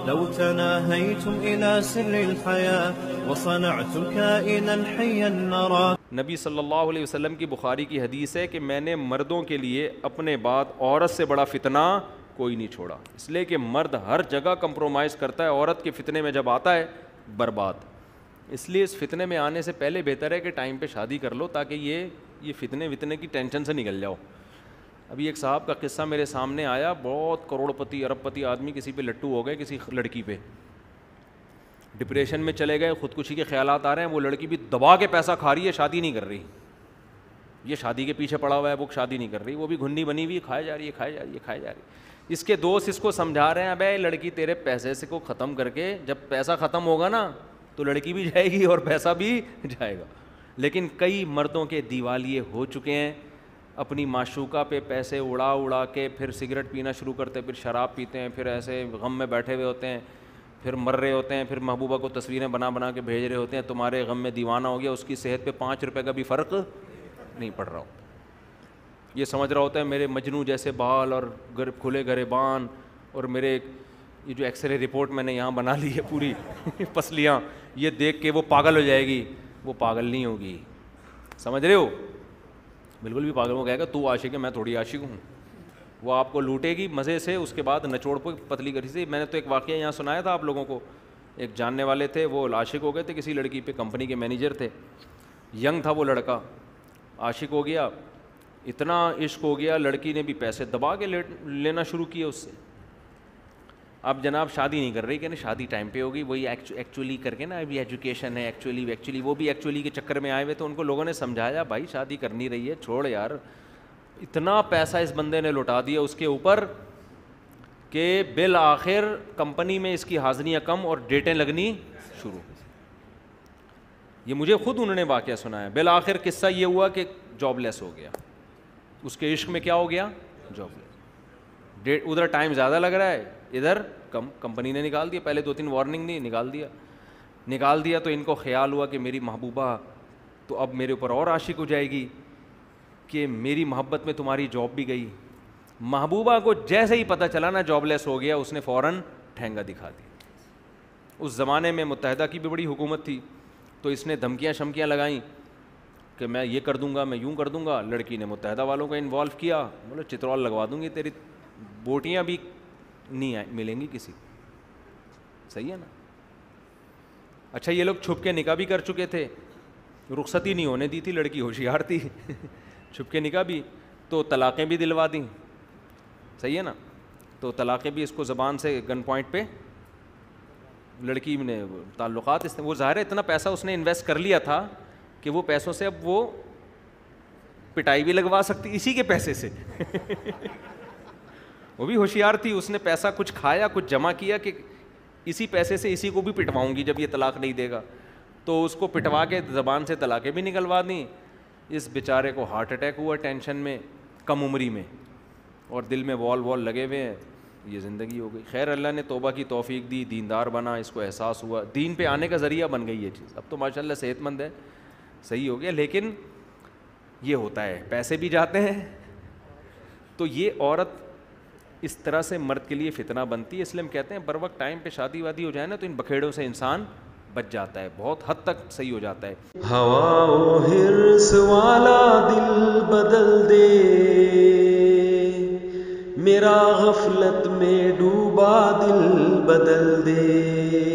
لو تناهيتم إلى سر الحياة وصنعتم كائنا حيا نرى. نبی صلی اللہ علیہ وسلم کی بخاری کی حدیث ہے کہ میں نے مردوں کے لیے اپنے بعد عورت سے بڑا فتنہ کوئی نہیں چھوڑا. اس لیے کہ مرد ہر جگہ کمپرومائز کرتا ہے, عورت کے فتنے میں جب آتا ہے برباد. اس لیے اس فتنے میں آنے سے پہلے بہتر ہے کہ ٹائم پہ شادی کر لو تاکہ یہ فتنے کی ٹینشن سے نکل جاؤ. ابھی ایک صاحب کا قصہ میرے سامنے آیا, بہت کروڑ پتی ارب پتی آدمی کسی پہ لٹو ہو گئے, کسی لڑکی پہ ڈپریشن میں چلے گئے, خودکشی کے خیالات آ رہے ہیں. وہ لڑکی بھی دبا کے پیسہ کھا رہی ہے, شادی نہیں کر رہی. یہ شادی کے پیچھے پڑا ہوا ہے, وہ شادی نہیں کر رہی, وہ بھی گھنی بنی ہوئی کھائے جا رہی ہے. اس کے دوست اس کو سمجھا رہے ہیں, ابے لڑکی تیرے پیسے سے کو ختم کر کے, جب پیسہ ختم ہوگا نا تو لڑکی بھی جائے گی اور پیسہ بھی جائے گا. لیکن کئی مردوں کے دیوالیے ہو چکے ہیں, اپنی معشوقہ پہ پیسے اڑا کے پھر سگریٹ پینا شروع کرتے ہیں, پھر شراب پیتے ہیں, پھر ایسے غم میں بیٹھے ہوئے ہوتے ہیں, پھر مر رہے ہوتے ہیں, پھر محبوبہ کو تصویریں بنا کے بھیج رہے ہوتے ہیں, تمہارے غم میں دیوانہ ہو گیا, اس کی صحت پہ 5 روپے کا بھی فرق نہیں پڑ رہا ہوتا. یہ سمجھ رہا ہوتا ہے میرے مجنو جیسے بال اور کھلے گریبان, اور میرے یہ جو ایکس رے رپورٹ میں نے یہاں بنا لی ہے پوری پسلیاں, یہ دیکھ کے وہ پاگل ہو جائے گی. وہ پاگل نہیں ہوگی, سمجھ رہے ہو, بالکل بھی پاگل. وہ کہے گا تو عاشق ہے, میں تھوڑی عاشق ہوں. وہ آپ کو لوٹے گی مزے سے, اس کے بعد نچوڑ پہ پتلی کری سے. میں نے تو ایک واقعہ یہاں سنایا تھا آپ لوگوں کو, ایک جاننے والے تھے, وہ عاشق ہو گئے تھے کسی لڑکی پہ, کمپنی کے مینیجر تھے, ینگ تھا وہ لڑکا, عاشق ہو گیا, اتنا عشق ہو گیا, لڑکی نے بھی پیسے دبا کے لینا شروع کیے اس سے. اب جناب شادی نہیں کر رہی, کہ شادی ٹائم پہ ہوگی, وہی ایکچولی کر کے نا, ابھی ایجوکیشن ہے, ایکچولی وہ بھی ایکچولی کے چکر میں آئے ہوئے. تو ان کو لوگوں نے سمجھایا, بھائی شادی کرنی رہی ہے, چھوڑ یار. اتنا پیسہ اس بندے نے لوٹا دیا اس کے اوپر کہ بالآخر کمپنی میں اس کی حاضریاں کم اور ڈیٹیں لگنی شروع. یہ مجھے خود انہوں نے واقعہ سنایا. بالآخر قصہ یہ ہوا کہ جاب لیس ہو گیا, اس کے عشق میں کیا ہو گیا, جاب لیس. ادھر ٹائم زیادہ لگ رہا ہے, ادھر کم. کمپنی نے نکال دیا, پہلے 2-3 وارننگ دی, نکال دیا. تو ان کو خیال ہوا کہ میری محبوبہ تو اب میرے اوپر اور عاشق ہو جائے گی, کہ میری محبت میں تمہاری جاب بھی گئی. محبوبہ کو جیسے ہی پتہ چلا نا جاب لیس ہو گیا, اس نے فوراً ٹھینگا دکھا دی. اس زمانے میں متحدہ کی بھی بڑی حکومت تھی, تو اس نے دھمکیاں شمکیاں لگائیں کہ میں یہ کر دوں گا, میں یوں کر دوں گا. لڑکی نے متحدہ والوں کو انوالو کیا, بولے چترول لگوا دوں گی, تیری بوٹیاں بھی نہیں ملیں گی کسی. صحیح ہے نا. اچھا یہ لوگ چھپ کے نکاح بھی کر چکے تھے, رخصت ہی نہیں ہونے دی تھی, لڑکی ہوشیار تھی, چھپ کے نکاح بھی, تو طلاقیں بھی دلوا دیں. صحیح ہے نا. تو طلاقیں بھی اس کو زبان سے گن پوائنٹ پہ, لڑکی نے تعلقات, وہ ظاہر ہے اتنا پیسہ اس نے انویسٹ کر لیا تھا کہ وہ پیسوں سے اب وہ پٹائی بھی لگوا سکتی اسی کے پیسے سے. وہ بھی ہوشیار تھی, اس نے پیسہ کچھ کھایا, کچھ جمع کیا کہ اسی پیسے سے اسی کو بھی پٹواؤں گی جب یہ طلاق نہیں دے گا. تو اس کو پٹوا کے زبان سے طلاقیں بھی نکلوا دیں. اس بیچارے کو ہارٹ اٹیک ہوا ٹینشن میں, کم عمری میں, اور دل میں وال لگے ہوئے ہیں. یہ زندگی ہو گئی. خیر اللہ نے توبہ کی توفیق دی, دیندار بنا, اس کو احساس ہوا, دین پہ آنے کا ذریعہ بن گئی یہ چیز. اب تو ماشاءاللہ صحت مند ہے, صحیح ہو گیا. لیکن یہ ہوتا ہے, پیسے بھی جاتے ہیں. تو یہ عورت اس طرح سے مرد کے لیے فتنہ بنتی ہے. اس لیے ہم کہتے ہیں بر وقت ٹائم پہ شادی وادی ہو جائے نا, تو ان بکھیڑوں سے انسان بچ جاتا ہے, بہت حد تک صحیح ہو جاتا ہے. ہوا و حرص والا دل بدل دے, میرا غفلت میں ڈوبا دل بدل دے.